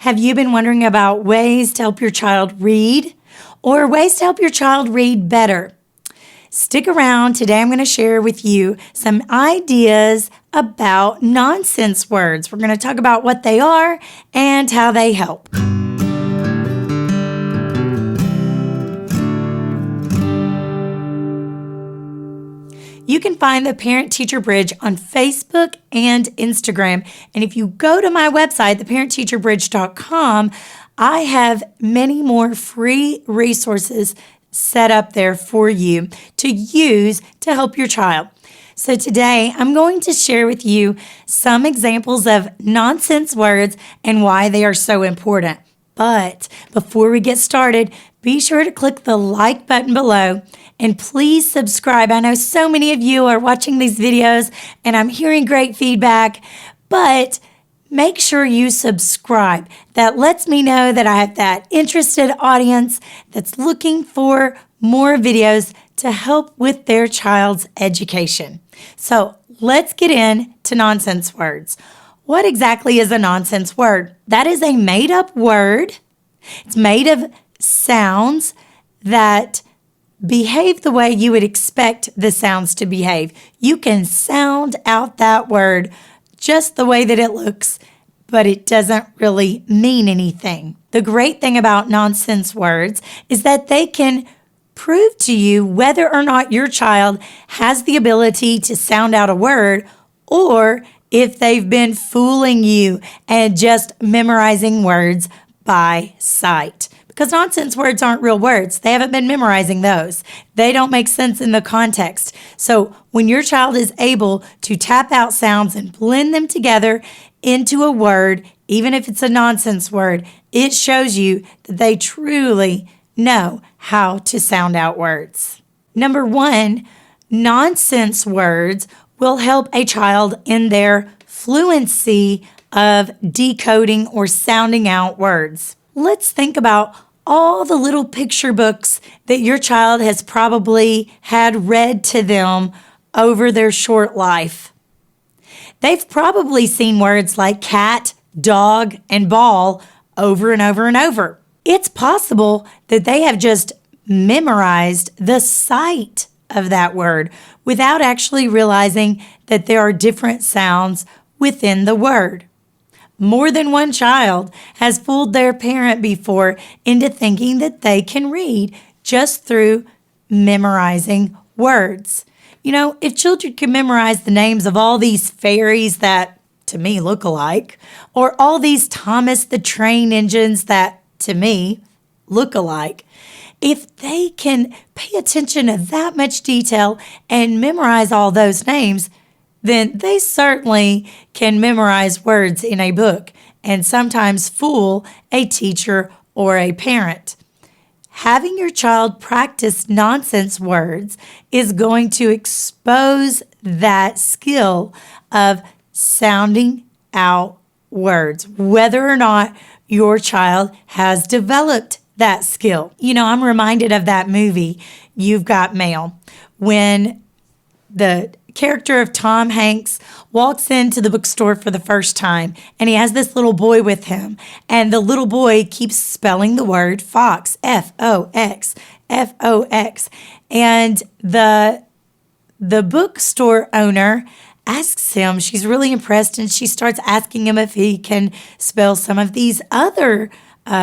Have you been wondering about ways to help your child read or ways to help your child read better? Stick around. Today I'm going to share with you some ideas about nonsense words. We're going to talk about what they are and how they help. You can find the Parent Teacher Bridge on Facebook and Instagram. And if you go to my website, theparentteacherbridge.com, I have many more free resources set up there for you to use to help your child. So today I'm going to share with you some examples of nonsense words and why they are so important. But before we get started, be sure to click the like button below and please subscribe. I know so many of you are watching these videos and I'm hearing great feedback, but make sure you subscribe. That lets me know that I have that interested audience that's looking for more videos to help with their child's education. So let's get into nonsense words. What exactly is a nonsense word? That is a made-up word. It's made of sounds that behave the way you would expect the sounds to behave. You can sound out that word just the way that it looks, but it doesn't really mean anything. The great thing about nonsense words is that they can prove to you whether or not your child has the ability to sound out a word or if they've been fooling you and just memorizing words by sight. Because nonsense words aren't real words. They haven't been memorizing those. They don't make sense in the context. So when your child is able to tap out sounds and blend them together into a word, even if it's a nonsense word, it shows you that they truly know how to sound out words. Number one, nonsense words will help a child in their fluency of decoding or sounding out words. Let's think about all the little picture books that your child has probably had read to them over their short life. They've probably seen words like cat, dog, and ball over and over and over. It's possible that they have just memorized the sight of that word without actually realizing that there are different sounds within the word. More than one child has fooled their parent before into thinking that they can read just through memorizing words. You know, if children can memorize the names of all these fairies that, to me, look alike, or all these Thomas the Train engines that, to me, look alike, if they can pay attention to that much detail and memorize all those names, then they certainly can memorize words in a book and sometimes fool a teacher or a parent. Having your child practice nonsense words is going to expose that skill of sounding out words, whether or not your child has developed that skill. You know, I'm reminded of that movie, You've Got Mail, when the character of Tom Hanks walks into the bookstore for the first time and he has this little boy with him and the little boy keeps spelling the word fox, F-O-X, F-O-X. And the bookstore owner asks him, she's really impressed, and she starts asking him if he can spell some of these other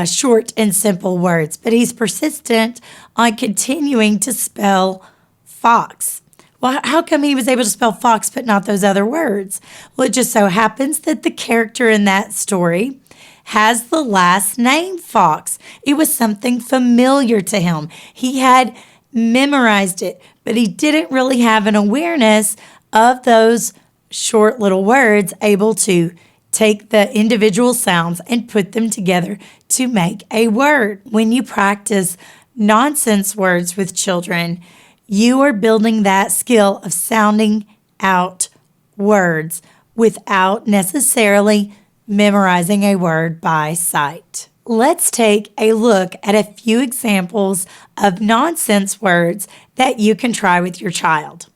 short and simple words, but he's persistent on continuing to spell fox. Well, how come he was able to spell fox but not those other words? Well, it just so happens that the character in that story has the last name Fox. It was something familiar to him. He had memorized it, but he didn't really have an awareness of those short little words, able to take the individual sounds and put them together to make a word. When you practice nonsense words with children, you are building that skill of sounding out words without necessarily memorizing a word by sight. Let's take a look at a few examples of nonsense words that you can try with your child.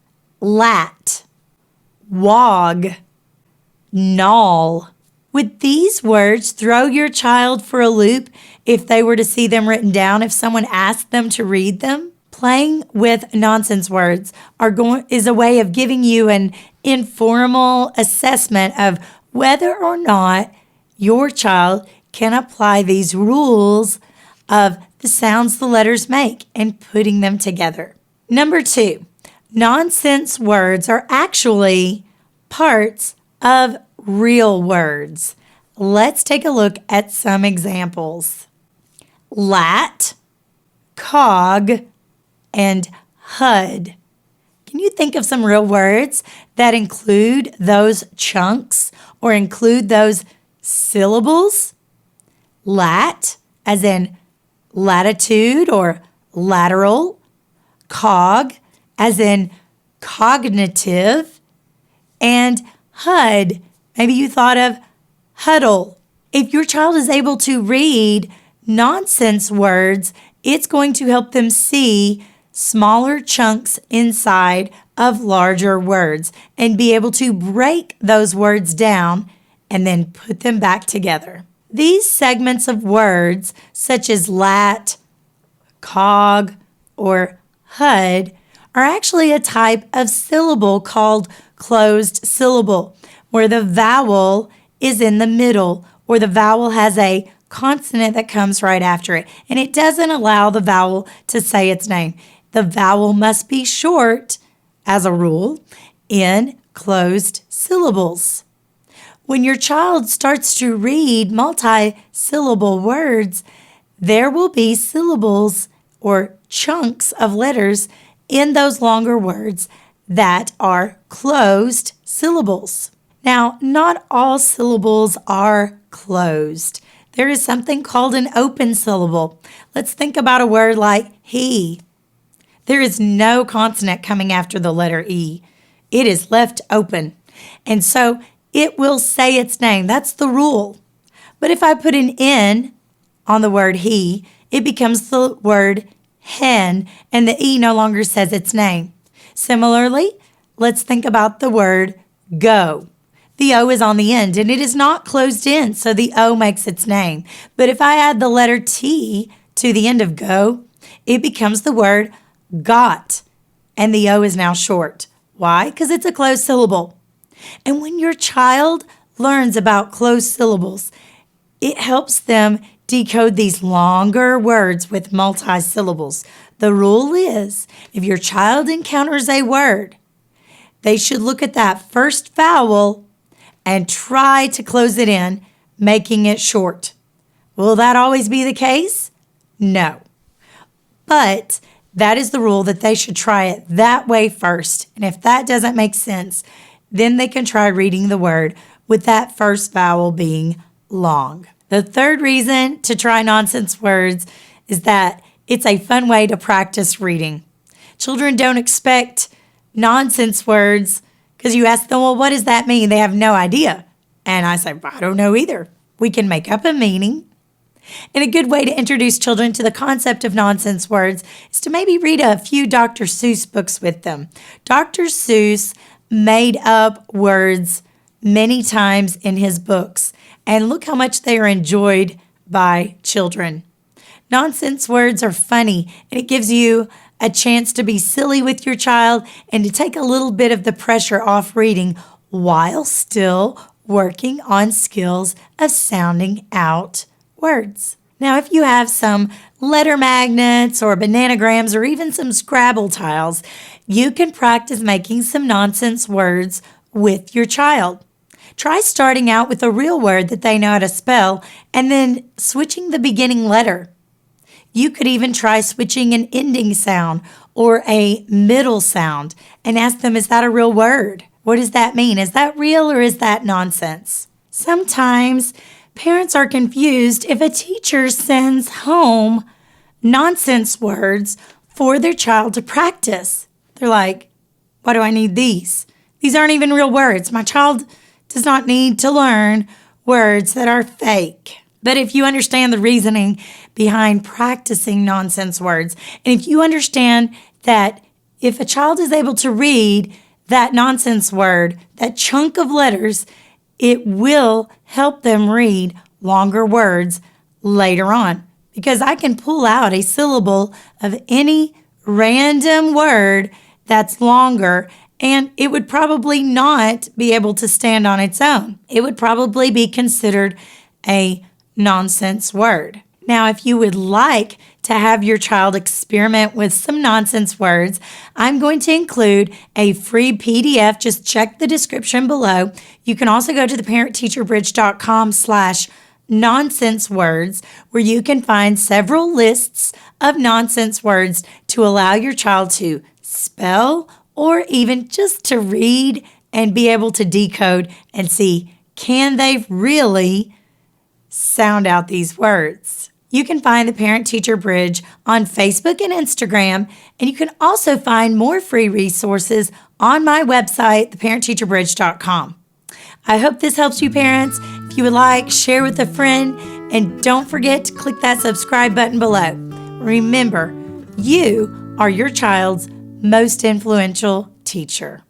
Lat, wog, gnawl. Would these words throw your child for a loop if they were to see them written down, if someone asked them to read them? Playing with nonsense words is a way of giving you an informal assessment of whether or not your child can apply these rules of the sounds the letters make and putting them together. Number 2, nonsense words are actually parts of real words. Let's take a look at some examples. Lat, cog, and HUD. Can you think of some real words that include those chunks or include those syllables? Lat, as in latitude or lateral. Cog, as in cognitive. And HUD, maybe you thought of huddle. If your child is able to read nonsense words, it's going to help them see smaller chunks inside of larger words and be able to break those words down and then put them back together. These segments of words, such as lat, cog, or HUD, are actually a type of syllable called closed syllable, where the vowel is in the middle, or the vowel has a consonant that comes right after it, and it doesn't allow the vowel to say its name. The vowel must be short, as a rule, in closed syllables. When your child starts to read multi-syllable words, there will be syllables or chunks of letters in those longer words that are closed syllables. Now, not all syllables are closed. There is something called an open syllable. Let's think about a word like he. There is no consonant coming after the letter E. It is left open. And so it will say its name. That's the rule. But if I put an N on the word he, it becomes the word hen, and the E no longer says its name. Similarly, let's think about the word go. The O is on the end, and it is not closed in, so the O makes its name. But if I add the letter T to the end of go, it becomes the word got, and the O is now short. Why? Because it's a closed syllable. And when your child learns about closed syllables, it helps them decode these longer words with multi-syllables. The rule is, if your child encounters a word, they should look at that first vowel and try to close it in, making it short. Will that always be the case? No. But that is the rule, that they should try it that way first. And if that doesn't make sense, then they can try reading the word with that first vowel being long. The third reason to try nonsense words is that it's a fun way to practice reading. Children don't expect nonsense words because you ask them, well, what does that mean? They have no idea. And I say, I don't know either. We can make up a meaning. And a good way to introduce children to the concept of nonsense words is to maybe read a few Dr. Seuss books with them. Dr. Seuss made up words many times in his books, and look how much they are enjoyed by children. Nonsense words are funny, and it gives you a chance to be silly with your child and to take a little bit of the pressure off reading while still working on skills of sounding out words. Now, if you have some letter magnets or bananagrams or even some Scrabble tiles, you can practice making some nonsense words with your child. Try starting out with a real word that they know how to spell and then switching the beginning letter. You could even try switching an ending sound or a middle sound and ask them, is that a real word? What does that mean? Is that real or is that nonsense? Sometimes parents are confused if a teacher sends home nonsense words for their child to practice. They're like, why do I need these? These aren't even real words. My child does not need to learn words that are fake. But if you understand the reasoning behind practicing nonsense words, and if you understand that if a child is able to read that nonsense word, that chunk of letters, it will help them read longer words later on, because I can pull out a syllable of any random word that's longer, and it would probably not be able to stand on its own. It would probably be considered a nonsense word. Now, if you would like to have your child experiment with some nonsense words, I'm going to include a free PDF. Just check the description below. You can also go to theparentteacherbridge.com/nonsense words, where you can find several lists of nonsense words to allow your child to spell or even just to read and be able to decode and see, can they really sound out these words? You can find the Parent Teacher Bridge on Facebook and Instagram, and you can also find more free resources on my website, theparentteacherbridge.com. I hope this helps you, parents. If you would like, share with a friend, and don't forget to click that subscribe button below. Remember, you are your child's most influential teacher.